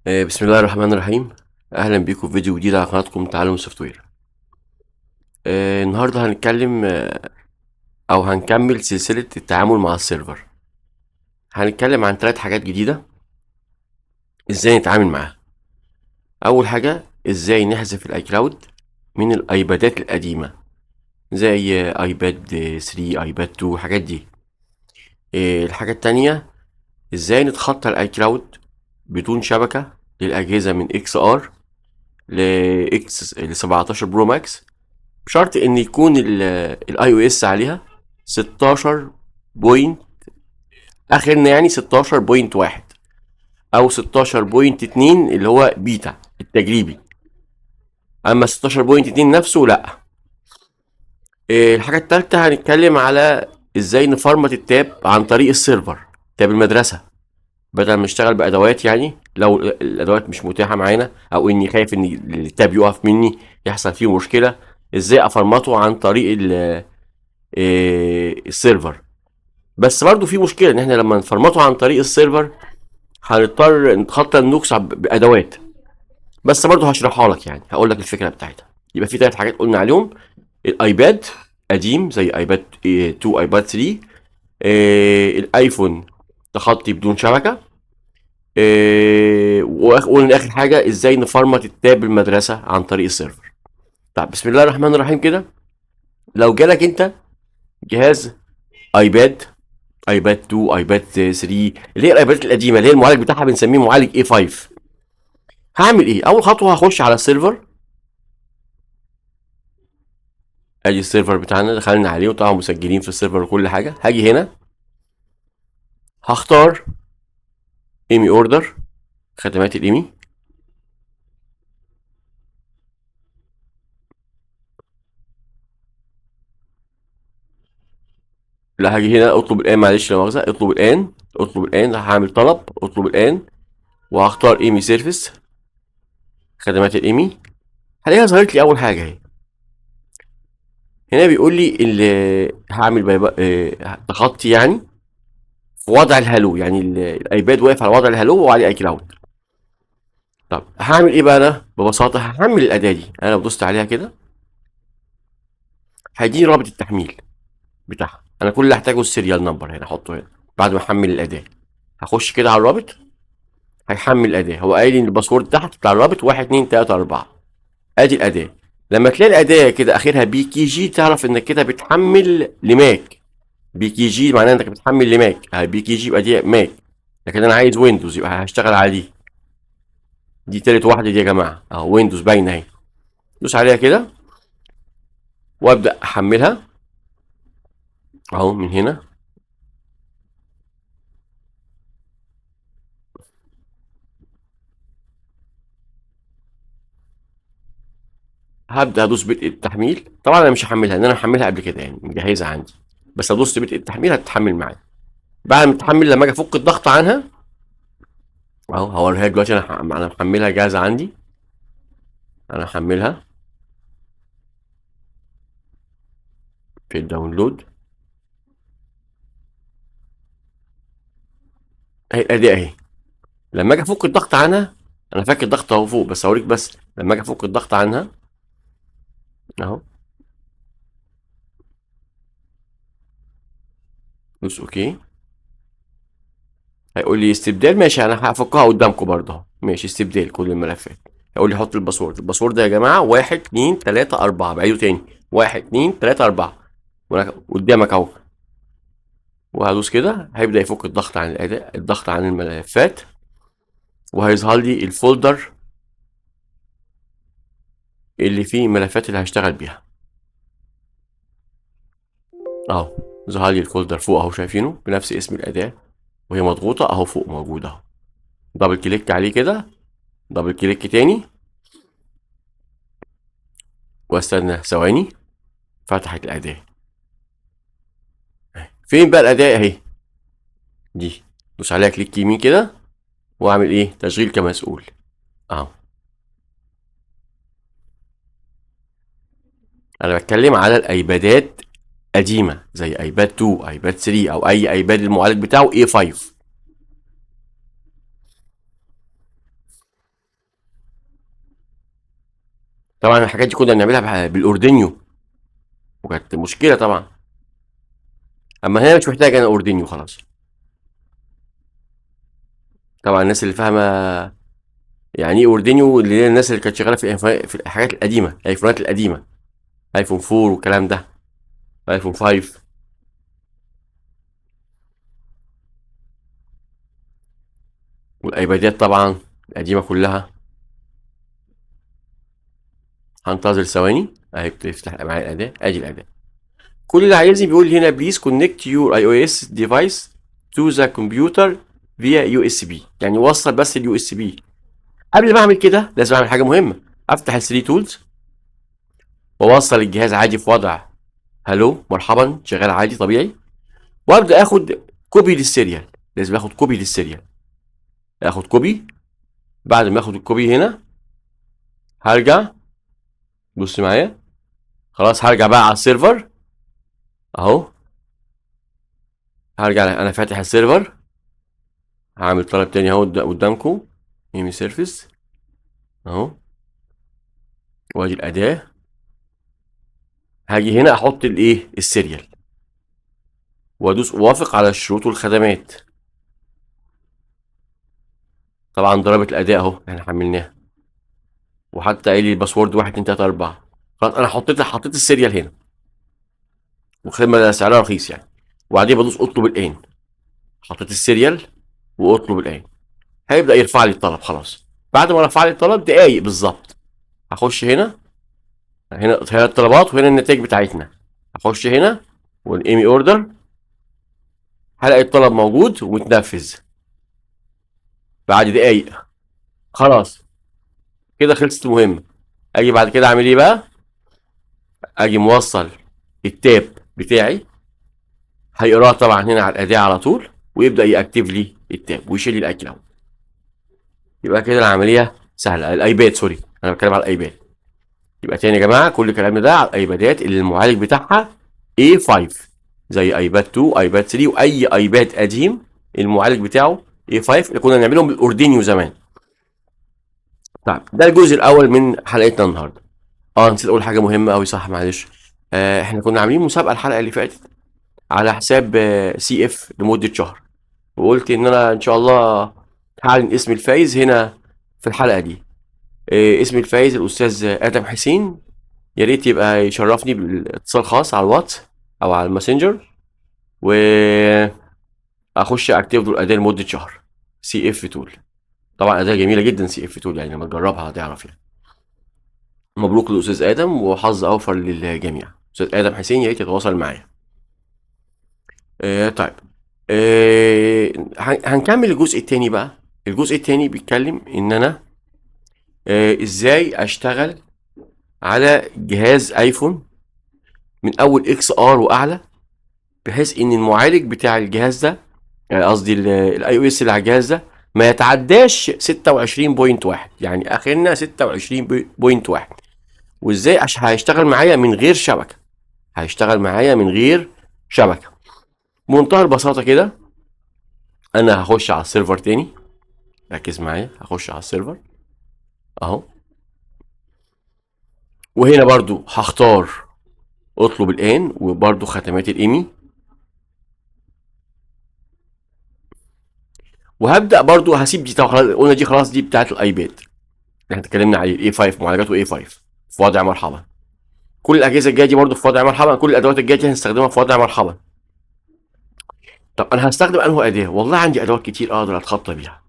بسم الله الرحمن الرحيم. اهلا بيكم في فيديو جديد على قناتكم تعلم السوفت وير. النهارده هنتكلم او هنكمل سلسله التعامل مع السيرفر. هنتكلم عن 3 حاجات جديده ازاي نتعامل معاها. اول حاجه ازاي نحذف الاي كلاود من الايبادات القديمه زي ايباد 3 ايباد 2 الحاجات دي. الحاجه التانية ازاي نتخطى الاي كلاود بدون شبكه للاجهزه من اكس ار ل 17 برو ماكس، بشرط ان يكون الاي او اس عليها 16 بوينت، اخرنا يعني 16.1 او 16.2 اللي هو بيتا التجريبي، اما 16.2 نفسه لا. الحاجة التالتة هنتكلم على ازاي نفرمت التاب عن طريق السيرفر، تاب المدرسة، بدل ما نشتغل بادوات، يعني لو الادوات مش متاحة معانا او اني خايف ان التاب يقف مني يحصل فيه مشكلة، ازاي افرمته عن طريق السيرفر. بس برضو في مشكله ان احنا لما نفرمته عن طريق السيرفر هنضطر نتخطى النوكس بادوات، بس برضو هشرحها لك، يعني هقول لك الفكره بتاعتها. يبقى في 3 حاجات قلنا عليهم: الايباد قديم زي ايباد 2 ايباد 3، الايفون تخطي بدون شبكه، وقلنا اخر حاجه ازاي نفرمت التاب المدرسه عن طريق السيرفر. طب بسم الله الرحمن الرحيم كده. لو جالك انت جهاز ايباد، ايباد 2 ايباد 3، اللي هي الايبادات القديمه اللي هي المعالج بتاعها بنسميه معالج اي 5، هعمل ايه؟ اول خطوه هخش على السيرفر. ادي السيرفر بتاعنا دخلنا عليه وطبعا مسجلين في السيرفر وكل حاجه. هاجي هنا هختار ايمي اوردر، خدمات الايمي. لا، هاجي هنا اطلب الان، معلش لا مؤاخذه، اطلب الان، اطلب الان، هعمل طلب اطلب الان، وهختار ايمي سيرفيس، خدمات الايمي. هلاقيها ظهرت لي اول حاجه اهي. هنا بيقول لي اللي هعمل تخطي، يعني في وضع الهالو، يعني الايباد واقف على وضع الهالو وعليه اي كلاود. طب هعمل ايه بقى؟ انا ببساطه هحمل الاداه دي. انا لو دوست عليها كده هيديني رابط التحميل بتاعها. انا كل اللي هحتاجه السيريال نمبر، هنا احطه هنا بعد ما احمل الاداه. هخش كده على الرابط، هيحمل الاداه. هو قايل لي ان الباسورد تحت بتاع الرابط 1 2 3 4. ادي الاداه. لما تلاقي الاداه كده اخرها بي كي جي تعرف انك كده بتحمل لماك. بي كي جي معناه انك بتحمل لماك، بي كي جي يبقى دي ماك، لكن انا عايز ويندوز يبقى هشتغل على دي. دي تالت واحده دي يا جماعه اهو، ويندوز باينه اهي. دوس عليها كده وابدا احملها اهو من هنا. هبدا ادوس بدء التحميل. طبعا انا مش هحملها لان انا محملها قبل كده يعني مجهزها عندي، بس ادوس بدء التحميل هتتحمل معايا. بعد ما تتحمل لما اجي افك الضغط عنها اهو هوريها لك دلوقتي. انا محملها جاهزه عندي، انا محملها في الداونلود. اهي الاداه اهي. لما اجي افك الضغط عنها، انا فاكر الضغط اهو فوق بس اوريك، بس لما اجي افك الضغط عنها اهو، دوس اوكي. هيقول لي استبدال، ماشي انا هفكها قدامكم برضه اهو، ماشي استبدال كل الملفات. هيقول لي حط الباسورد. الباسورد ده يا جماعه 1 2 3 4، بعيده تاني 1 2 3 4 قدامك اهو. وهدوس كده هيبدا يفك الضغط عن الاداء، الضغط عن الملفات، وهيظهر لي الفولدر اللي فيه الملفات اللي هشتغل بيها اهو. ظهر لي الفولدر فوق اهو، شايفينه بنفس اسم الاداه وهي مضغوطه اهو فوق موجود اهو. دبل كليك عليه كده، دبل كليك تاني، واستنى ثواني. فتحت الاداه. فين بقى الاداه اهي دي؟ دوس عليها كليك يمين كده واعمل ايه؟ تشغيل كمسؤول اهو. انا بتكلم على الايبادات قديمه زي ايباد 2 ايباد 3 او اي ايباد المعالج بتاعه A5. طبعا الحاجات دي كنا بنعملها بالاوردينيو، وكانت مشكله طبعا. اما هنا مش محتاج انا اوردينيو خلاص. طبعا الناس اللي فاهمه يعني ايه اوردينيو، اللي هي الناس اللي كانت شغاله في الحاجات القديمه، الايفونات القديمه، ايفون 4 والكلام ده، ايفون 5. والايبادات طبعا القديمه كلها. هنتظر ثواني اهي بتفتح معايا الاداه، ادي الاداه. كل اللي عايزني بيقول لي هنا بليز كونكت يور اي او اس ديفايس تو ذا كمبيوتر فيا يو اس بي، يعني وصل بس اليو اس بي. قبل ما اعمل كده لازم اعمل حاجه مهمه، افتح ال 3 تولز واوصل الجهاز عادي في وضع هلو مرحبا شغال عادي طبيعي، وابدا اخد كوبي للسيريال. لازم اخد كوبي للسيريال، اخد كوبي. بعد ما اخد الكوبي هنا هرجع، بص معايا، خلاص هرجع بقى على السيرفر اهو. هرجع انا فاتح السيرفر، هعمل طلب تاني اهو قدامكم، ايمي سيرفيس اهو، وادي الاداه. هاجي هنا احط الايه السيريال، وادوس اوافق على الشروط والخدمات. طبعا ضربت الاداء اهو احنا حملناها، وحتى قايل لي الباسورد 1 2 3 4. خلاص انا حطيت السيريال هنا، وخدمه سعرها رخيص يعني. وبعدين بدوس اطلب الان، حطيت السيريال واطلب الان، هيبدا يرفع لي الطلب. خلاص بعد ما رفع لي الطلب دقايق بالظبط هخش هنا. هنا الطلبات وهنا النتائج بتاعتنا. هخش هنا والايمي اوردر، هلاقي الطلب موجود ومتنفذ بعد دقايق. خلاص كده خلصت المهمه. اجي بعد كده اعمل ايه بقى؟ اجي موصل التاب بتاعي، هيقراه طبعا هنا على الاداه على طول، ويبدا ياكتف لي التاب ويشيل لي الاكل اهو. يبقى كده العمليه سهله. الايباد سوري، انا بتكلم على الايباد. يبقى تاني يا جماعه كل كلامنا ده على الايبادات اللي المعالج بتاعها A5، زي ايباد 2 ايباد 3 واي ايباد قديم المعالج بتاعه A5 اللي كنا بنعملهم بالاوردينيو زمان. طيب ده الجزء الاول من حلقتنا النهارده. نسيت اقول حاجه مهمه قوي، صح معلش. احنا كنا عاملين مسابقه الحلقه اللي فاتت على حساب سي اف لمده شهر، وقلت ان انا ان شاء الله هعلن اسم الفايز هنا في الحلقه دي. اسم الفايز الاستاذ ادم حسين، يا ريت يبقى يشرفني بالاتصال خاص على الواتس او على الماسنجر، واخش اكتب له الاداه لمده شهر. سي اف تول، طبعا اداه جميله جدا سي اف تول، يعني لما تجربها هتعرف يعني. مبروك للاستاذ ادم، وحظ اوفر للجميع. استاذ ادم حسين يا ريت يتواصل معايا. طيب هنكمل الجزء التاني بقى. الجزء التاني بيتكلم ان انا ازاي اشتغل على جهاز ايفون من اول اكس ار واعلى، بحيث ان المعالج بتاع الجهاز ده، قصدي الاي او اس اللي على الجهاز ده، ما يتعداش 26.1، يعني اخرنا 26.1. وازاي هيشتغل معايا من غير شبكه، هيشتغل معايا من غير شبكه بمنتهى البساطه كده. انا هخش على السيرفر تاني، ركز معايا، هخش على السيرفر اهو، وهنا برضو هختار اطلب الان، وبرضو ختمات الايمي، وهبدا برضو هسيب دي طبعا، قلنا دي خلاص دي بتاعت الايباد اللي احنا اتكلمنا عليه، الاي 5 معالجاته اي 5 في وضع مرحبا. كل الاجهزه الجايه دي برضو في وضع مرحبا، كل الادوات الجايه دي هنستخدمها في وضع مرحبا. طب انا هستخدم انه اداه؟ والله عندي ادوات كتير اقدر اتخطى بيها.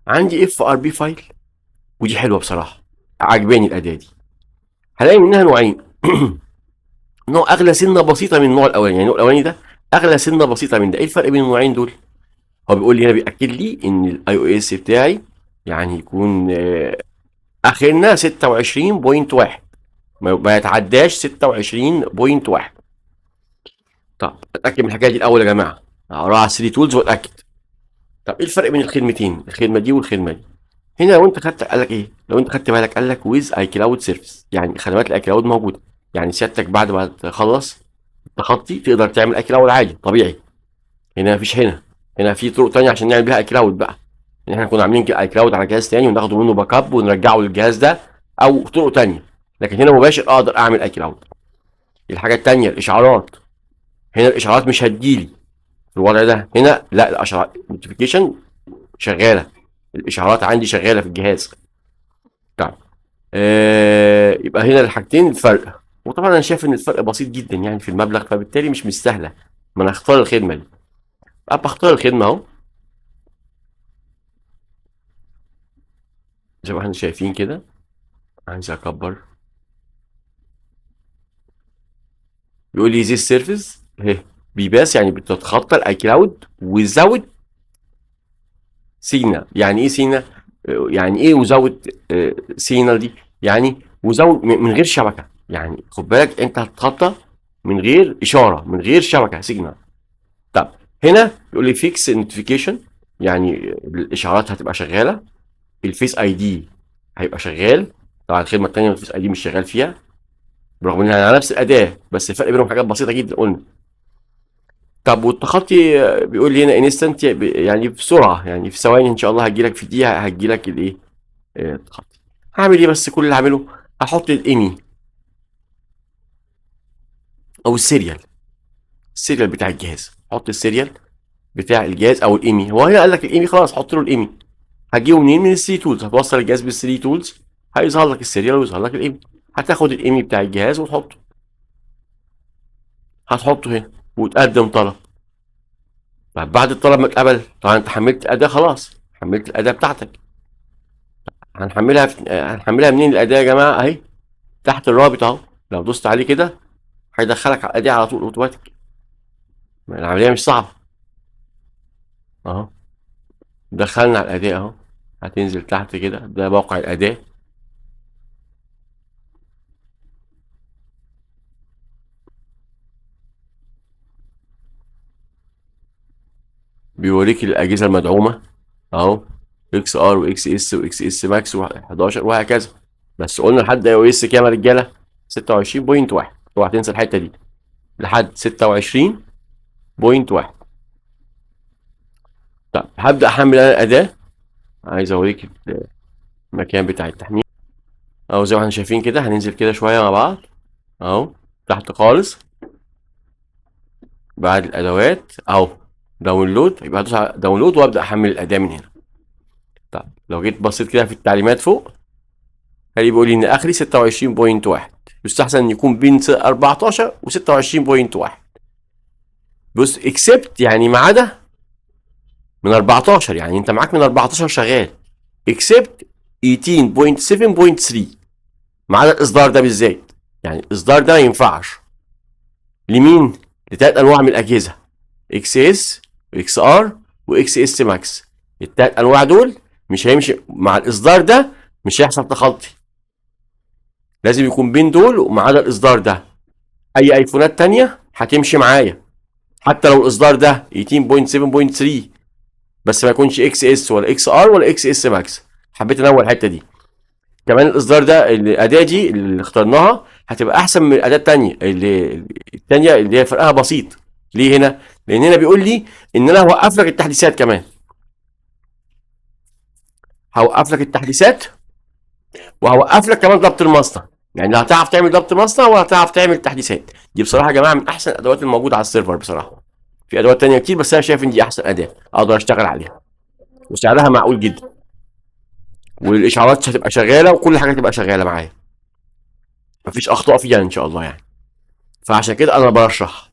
عندي اف ار بي فايل، ودي حلوه بصراحه، عجباني الاداه دي. هلاقي منها نوعين نوع اغلى سنه بسيطه من النوع الاولاني، يعني النوع الاولاني ده اغلى سنه بسيطه من ده. ايه الفرق بين النوعين دول؟ هو بيقول لي هنا، بياكد لي ان الاي او اس بتاعي يعني يكون اخرنا 26.1، ما يتعداش 26.1. طب اتاكد من الحكايه دي الاول يا جماعه، اقراها على 3 تولز واتاكد. طب ايه الفرق بين الخدمتين، الخدمه دي والخدمه دي؟ هنا لو انت خدت، قال لك ايه، لو انت خدت بالك قال لك ويز اي كلاود سيرفيس، يعني خدمات الاي كلاود موجوده. يعني سيادتك بعد ما تخلص التخطي تقدر تعمل اي كلاود عادي طبيعي. هنا مفيش، هنا في طرق تانية عشان نعمل بيها اي كلاود بقى، ان احنا كنا عاملين اي كلاود على جهاز تاني وناخده منه باك اب ونرجعه للجهاز ده، او طرق تانية. لكن هنا مباشر اقدر اعمل اي كلاود. الحاجه التانيه الاشعارات، هنا الاشعارات مش هتجيلي في الوضع ده. هنا لا، الاشعارات نوتيفيكيشن شغاله، الاشعارات عندي شغاله في الجهاز. طيب يبقى هنا الحاجتين الفرق. وطبعا انا شايف ان الفرق بسيط جدا يعني في المبلغ، فبالتالي مش مستاهله ما انا اختار الخدمه دي. ابقى اختار الخدمه اهو زي ما احنا شايفين كده. عايز اكبر، يقول لي زي سيرفيس اهي بيباس، يعني بتتخطى الاي كلاود وزود سيجنال. يعني ايه سيجنال؟ يعني ايه وزود سيجنال دي؟ يعني وزود من غير شبكه. يعني خد بالك انت هتتخطى من غير اشاره، من غير شبكه سيجنال. طب هنا يقول لي فيكس نوتيفيكيشن، يعني الاشعارات هتبقى شغاله. الفيس اي دي هيبقى شغال. طبعا الخدمه الثانيه الفيس اي دي مش شغال فيها، برغم انها على نفس الاداه، بس الفرق بينهم حاجات بسيطه جدا قلنا. طب والتخطي بيقول لي هنا انستنت، يعني بسرعه، يعني في ثواني ان شاء الله هتجي لك، في دقيقه هتجي لك الايه التخطي. هعمل ايه بس؟ كل اللي هعمله احط الايمي او السيريال، السيريال بتاع الجهاز. احط السيريال بتاع الجهاز او الايمي. هو هنا قال لك الايمي، خلاص حط له الايمي. هتجيبه منين؟ من الثري تولز. هتوصل الجهاز بالثري تولز، هيظهر لك السيريال ويظهر لك الايمي. هتاخد الايمي بتاع الجهاز وتحطه، هتحطه هنا وتقدم طلب. طب بعد الطلب ما اتقبل، طبعا انت حملت الاداه، خلاص حملت الاداه بتاعتك. هنحملها منين الاداه يا جماعه؟ اهي تحت الرابط اهو، لو دوست عليه كده هيدخلك على الاداه على طول اوتوماتيك. العمليه مش صعبه اهو. دخلنا على الاداه اهو، هتنزل تحت كده، ده موقع الاداه. بيوريك الاجهزه المدعومه اهو، اكس ار واكس اس واكس اس ماكس و11 وهكذا. بس قلنا لحد اي او اس كام يا رجاله؟ 26.1. اوعى تنسى الحته دي، لحد 26.1. طب هبدا احمل انا الاداه. عايز اوريك المكان بتاع التحميل اهو. زي ما احنا شايفين كده، هننزل كده شويه مع بعض اهو تحت خالص بعد الادوات اهو، داونلود. يبقى هدوس على داونلود وابدا احمل الاداه من هنا. طب لو جيت بصيت كده في التعليمات فوق، هلاقي بيقول لي ان اخري 26.1. يستحسن ان يكون بين 14 و 26.1. بص اكسبت يعني ما عدا من 14، يعني انت معاك من 14 شغال. اكسبت 18.7.3، ما عدا الاصدار ده بالذات. يعني الاصدار ده ما ينفعش لمين؟ لتلات انواع من الاجهزه، اكس اس واكس ار واكس اس ماكس. التلات انواع دول مش هيمشي مع الاصدار ده، مش هيحصل تخطي. لازم يكون بين دول وما عدا الاصدار ده. اي ايفونات تانية هتمشي معايا، حتى لو الاصدار ده 18.7.3، بس ما يكونش اكس اس ولا اكس ار ولا اكس اس ماكس. حبيت انوه الحته دي. كمان الاصدار ده، الاداه دي اللي اخترناها هتبقى احسن من الاداه التانية، اللي التانية اللي هي فرقها بسيط. ليه هنا؟ لان هنا بيقول لي ان انا هوقف لك التحديثات كمان. هوقف لك التحديثات وهوقف لك كمان ضبط المصنع. يعني لا هتعرف تعمل ضبط مصنع ولا هتعرف تعمل تحديثات. دي بصراحه يا جماعه من احسن الادوات الموجوده على السيرفر بصراحه. في ادوات تانية كتير، بس انا شايف ان دي احسن اداه اقدر اشتغل عليها، وسعرها معقول جدا، والاشعارات هتبقى شغاله وكل حاجه هتبقى شغاله معايا، مفيش اخطاء فيها ان شاء الله يعني. فعشان كده انا برشح.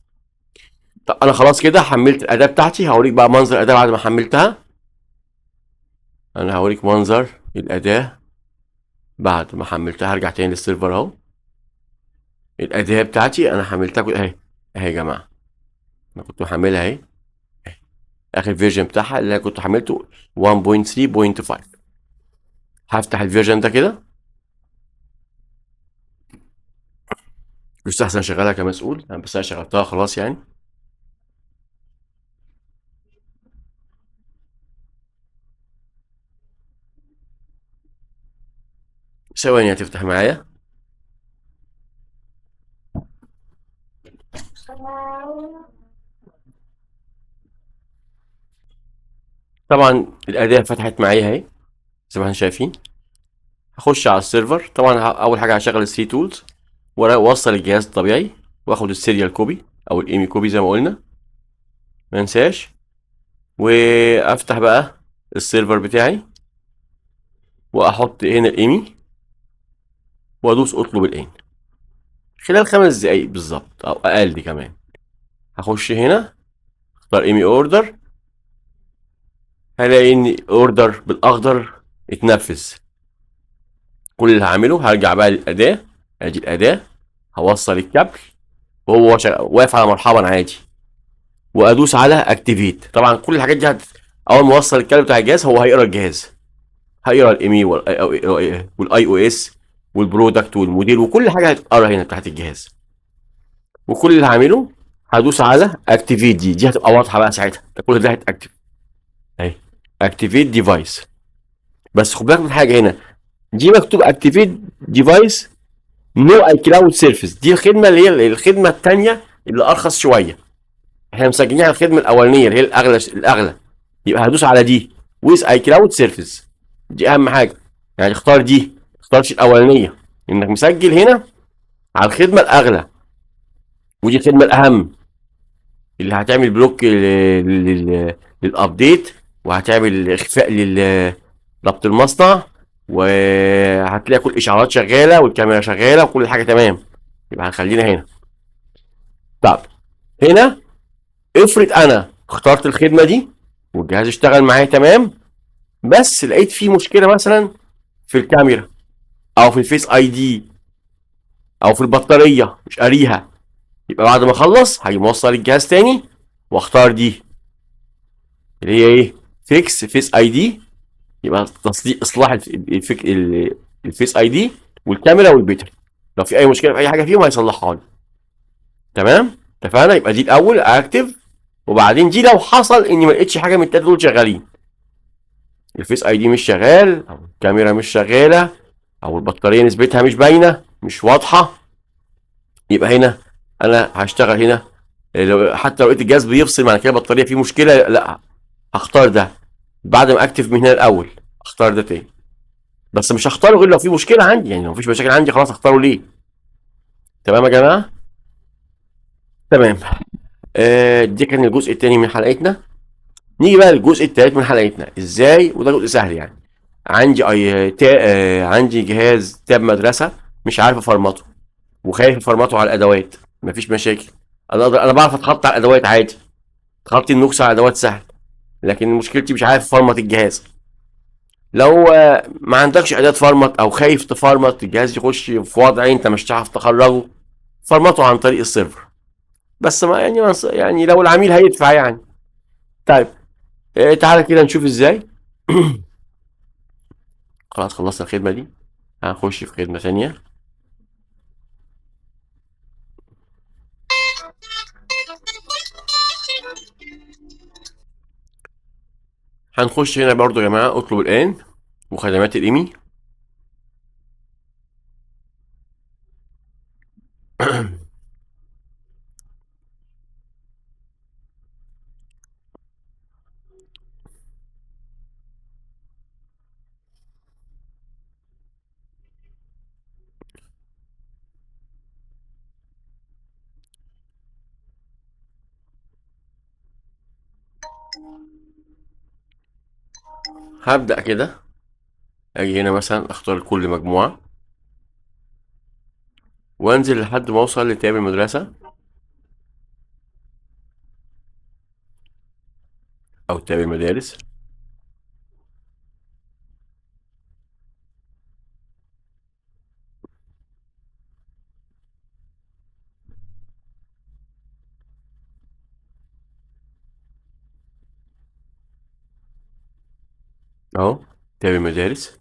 طب انا خلاص كده حملت الاداه بتاعتي. هوريك بقى منظر الاداه بعد ما حملتها. انا هوريك منظر الاداه بعد ما حملتها. هرجع تاني للسيرفر اهو. الاداه بتاعتي انا حملتها اهي، اهي يا جماعه. انا كنت محملها اهي، اخر فيرجن بتاعها اللي انا كنت حملته 1.3.5. هفتح الفيرجن ده كده، يستحسن اشغلها كمسؤول انا، بس انا شغلتها خلاص يعني. ثواني هتفتح معايا. طبعا الاداه فتحت معايا اهي زي ما احنا شايفين. هخش على السيرفر. طبعا اول حاجه هشغل السي تولز واوصل الجهاز الطبيعي، واخد السيريال كوبي او الايمي كوبي زي ما قلنا، ما انساش. وافتح بقى السيرفر بتاعي واحط هنا الايمي وادوس اطلب الان. خلال 5 دقايق بالظبط او اقل كمان هخش هنا اختار ايمي اوردر، هلاقي ان اوردر بالاخضر اتنفذ. كل اللي هعمله هرجع بقى للاداه، ادي الاداه، هوصل الكابل وهو واقف على مرحبا عادي، وادوس على اكتيفيت. طبعا كل الحاجات دي اول ما اوصل الكابل بتاع الجهاز هو هيقرا الجهاز، هيقرا الايمي والاي او اس والبرودكت والموديل وكل حاجه هتتقرا هنا تحت الجهاز. وكل اللي هعمله هدوس على اكتيفيت، دي هتبقى واضحه بقى ساعتها، ده كل ده هيتاكتف اهي، اكتيفيت ديفايس. بس خد بالك من حاجه هنا، دي مكتوب اكتيفيت ديفايس نو اي كلاود سيرفيس، دي الخدمه اللي هي الخدمه الثانيه اللي ارخص شويه. احنا مسجلين على الخدمه الاولانيه اللي هي الاغلى، يبقى هدوس على دي ويز اي كلاود سيرفيس، دي اهم حاجه. يعني اختار دي، ما تختارش الاولانيه، انك مسجل هنا على الخدمه الاغلى، ودي الخدمه الاهم اللي هتعمل بلوك للابديت، وهتعمل اخفاء ربط المصنع، وهتلاقي كل الاشعارات شغاله والكاميرا شغاله وكل حاجه تمام. يبقى هنخلينا هنا. طب هنا افرض انا اخترت الخدمه دي والجهاز اشتغل معايا تمام، بس لقيت فيه مشكله مثلا في الكاميرا او في الفيس اي دي او في البطاريه مش قاريها، يبقى بعد ما اخلص هاجي موصل الجهاز تاني واختار دي اللي هي ايه، فيكس فيس اي دي، يبقى تصليح اصلاح الفيس اي دي والكاميرا والبيتري، لو في اي مشكله في اي حاجه فيهم هيصلحها لي. تمام اتفقنا. يبقى دي الاول اكتف، وبعدين دي لو حصل اني ما لقيتش حاجه من التلاته دول شغالين، الفيس اي دي مش شغال او الكاميرا مش شغاله او البطاريه نسبتها مش باينه مش واضحه، يبقى هنا انا هشتغل هنا. حتى لو لقيت الجهاز بيفصل معنى كده البطاريه فيه مشكله، لا هختار ده بعد ما اكتف من هنا الاول، اختار ده تاني. بس مش هختاره غير لو في مشكله عندي، يعني لو مفيش مشاكل عندي خلاص هختاره ليه. تمام يا جماعه. تمام. دي كان الجزء التاني من حلقتنا. نيجي بقى للجزء التالت من حلقتنا ازاي، وده جزء سهل يعني. عندي عندي جهاز تاب مدرسه مش عارف افرمطه، وخايف افرمطه على الادوات. مفيش مشاكل، انا بعرف اتخطى على الادوات عادي، تخطي النكس على الادوات سهل، لكن مشكلتي مش عارف افرمط الجهاز. لو ما عندكش اداه فرمط او خايف تفرمط الجهاز يخش في وضع انت مش هتعرف تخرجه، فرمطه عن طريق السيرفر. بس ما يعني يعني لو العميل هيدفع يعني. طيب تعالى كده نشوف ازاي. خلاص خلصنا الخدمه دي، هنخش في خدمه ثانيه. هنخش هنا برضو يا جماعه اطلب الان وخدمات الايمي. هبدا كده اجي هنا مثلا اختار كل مجموعه وانزل لحد ما اوصل لتاب المدرسه او تاب المدارس. اهو تاب المدارس،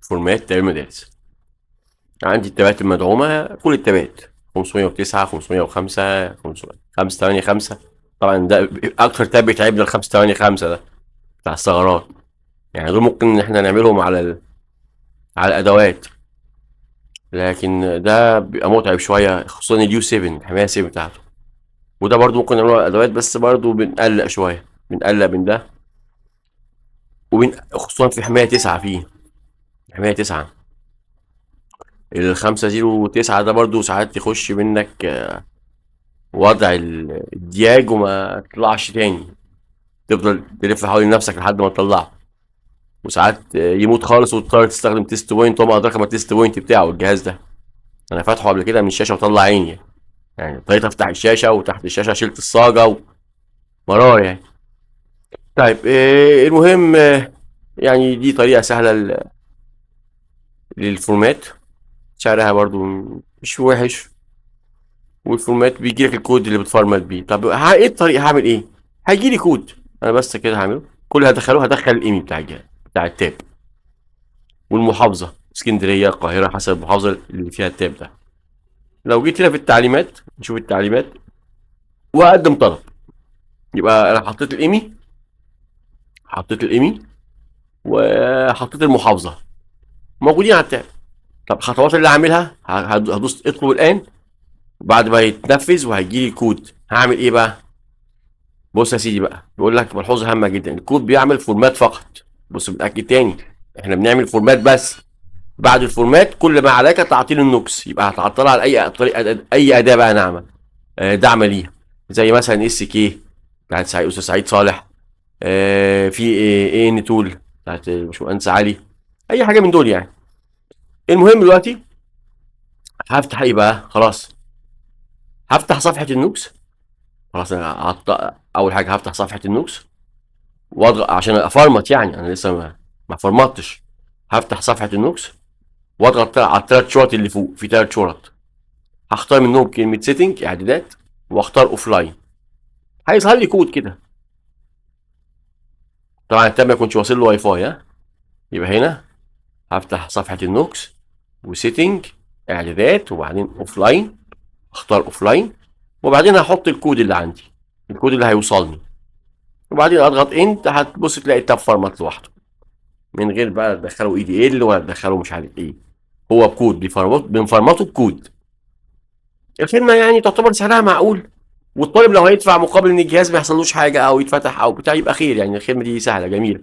فورمات تاب المدارس. عندي التابات المدعومة، كل التابات 509 505 585. طبعا ده اكتر تاب بيتعبنا ال 585 ده بتاع الثغرات، يعني دول ممكن ان احنا نعملهم على على الادوات، لكن ده بيبقى متعب شويه خصوصا اليو 7 الحمايه 7 بتاعته. وده برضو ممكن نعمله على الادوات بس برضو بنقلق شويه، بنقلق من ده، خصوصا في حمايه 9 فيه، حمايه 9 ال509 ده برضو ساعات يخش منك وضع الدياج وما تطلعش تاني، تفضل تلف حوالين نفسك لحد ما تطلعه. وساعات يموت خالص وتضطر تستخدم تيست بوينت، وما ادراك ما التيست بوينت بتاعه الجهاز ده. انا فاتحه قبل كده من الشاشه وطلع عيني، يعني اضطريت افتح الشاشه، وتحت الشاشه شلت الصاجه ومرار يعني. طيب المهم يعني دي طريقه سهله للفورمات، سعرها برضو مش وحش، والفورمات بيجي لك الكود اللي بتفرمت بيه. طب ايه الطريقه؟ هعمل ايه؟ هيجي لي كود، انا بس كده هعمله. كل اللي هدخله هدخل الايميل بتاع الجهاز بتاع التاب، والمحافظه اسكندريه القاهره حسب المحافظه اللي فيها التاب ده. لو جيت هنا في التعليمات نشوف التعليمات واقدم طلب، يبقى انا حطيت الايميل وحطيت المحافظه موجودين على التاب. طب الخطوات اللي هعملها هدوس اطلب الان، بعد ما يتنفذ وهيجي لي كود هعمل ايه بقى؟ بص يا سيدي بقى، بيقول لك ملحوظه هامه جدا، الكود بيعمل فورمات فقط. بص بنأكد تاني، احنا بنعمل فورمات بس. بعد الفورمات كل ما عليك تعطيل النوكس، يبقى هتعطلها على اي طريقه، اي اداه بقى ناعمه داعمه ليها، زي مثلا اس كي بتاعت استاذ سعيد صالح، في اي ان تول بتاعت الباشمهندس علي، اي حاجه من دول يعني. المهم دلوقتي هفتح ايه بقى؟ خلاص هفتح صفحه النوكس. خلاص انا اول حاجه هفتح صفحه النوكس واضغط عشان افرمت، يعني انا لسه ما فرمتش. هفتح صفحه النوكس واضغط على الثلاث شرط اللي فوق، في ثلاث شرط هختار منهم كلمه سيتنج اعدادات، واختار اوف لاين. هيظهر لي كود كده، طبعا التاب ما يكونش واصل له واي فاي ها. يبقى هنا هفتح صفحه النوكس وسيتنج اعدادات وبعدين اوف لاين، اختار اوف لاين، وبعدين هحط الكود اللي عندي، الكود اللي هيوصلني، وبعدين اضغط انت، هتبص تلاقي التاب فورمات لوحده من غير بقى تدخله اي دي ال ولا تدخله مش عارف ايه. هو بكود بنفرمطه بكود. الخدمه يعني تعتبر سعرها معقول، والطالب لو هيدفع مقابل ان الجهاز ما يحصلوش حاجه او يتفتح او بتاع يبقى خير، يعني الخدمه دي سهله جميله.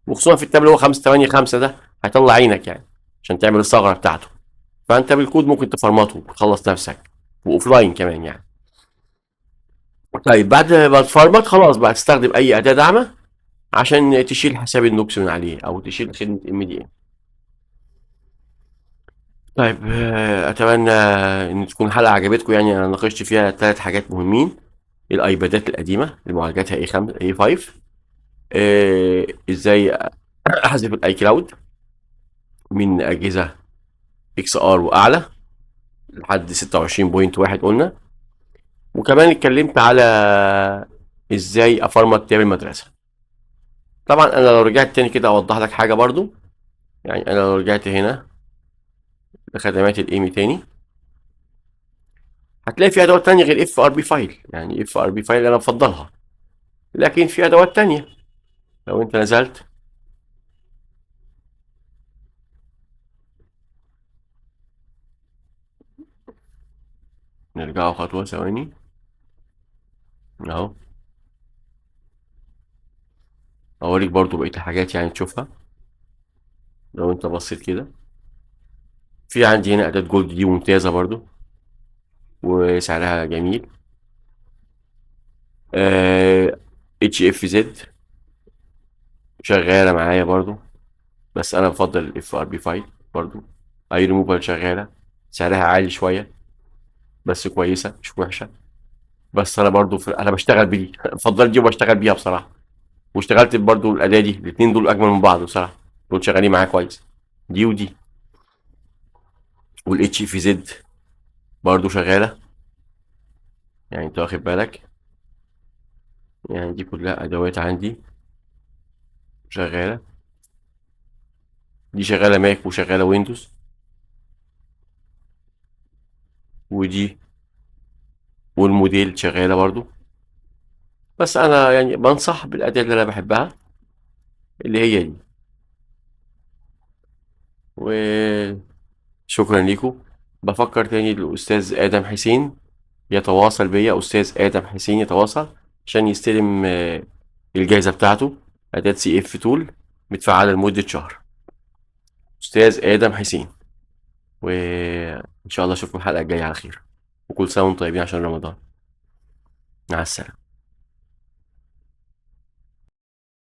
وخصوصا في التاب اللي هو 585 ده هيطلع عينك يعني عشان تعمل الثغره بتاعته. فانت بالكود ممكن تفرمطه وتخلص نفسك، واوف لاين كمان يعني. طيب بعد ما تفرمط خلاص بقى تستخدم اي اداه داعمه عشان تشيل حساب النوكس من عليه او تشيل خدمه ام دي ام. طيب اتمنى ان تكون الحلقه عجبتكم، يعني انا ناقشت فيها ثلاث حاجات مهمين: الايبادات القديمه اللي معالجاتها اي 5 اي 5، ازاي احذف الاي كلاود من اجهزه اكس ار واعلى لحد 26.1 قلنا، وكمان اتكلمت على ازاي افرمت تاب المدرسه. طبعا انا لو رجعت تاني كده اوضح لك حاجه برضو، يعني انا لو رجعت هنا لخدمات الايمي تاني هتلاقي في ادوات تانية غير اف ار بي فايل، يعني اف ار بي فايل انا بفضلها، لكن في ادوات تانية. لو انت نزلت نرجعوا خطوة ثواني اهو، اوريك برضو بقية الحاجات يعني تشوفها. لو انت بصيت كده في عندي هنا اداة جولد دي ممتازة برضو وسعرها جميل، اتش اف زد شغالة معايا برضو، بس انا بفضل الاف ار بي فايل برضو. اي ريموفال شغالة، سعرها عالي شوية بس كويسة مش وحشة. بس انا برضو انا بشتغل بدي بفضل دي وبشتغل بيها بصراحة، واشتغلت برضو الاداة دي، الاتنين دول اجمل من بعض بصراحة، دول شغالين معايا كويس، دي ودي. والاتش اف زد برضو شغالة، يعني انت واخد بالك، يعني دي كلها ادوات عندي شغالة. دي شغالة ماك وشغالة ويندوز، ودي والموديل شغالة برضو. بس انا يعني بنصح بالاداة اللي انا بحبها اللي هي دي. وشكرا ليكم. بفكر تاني الاستاذ ادم حسين يتواصل بيا، استاذ ادم حسين يتواصل عشان يستلم الجائزة بتاعته، اداة سي اف تول متفعلة لمدة شهر. استاذ ادم حسين. وان شاء الله اشوفكم الحلقه الجايه على خير، وكل سنه وانتم طيبين عشان رمضان. مع السلامه.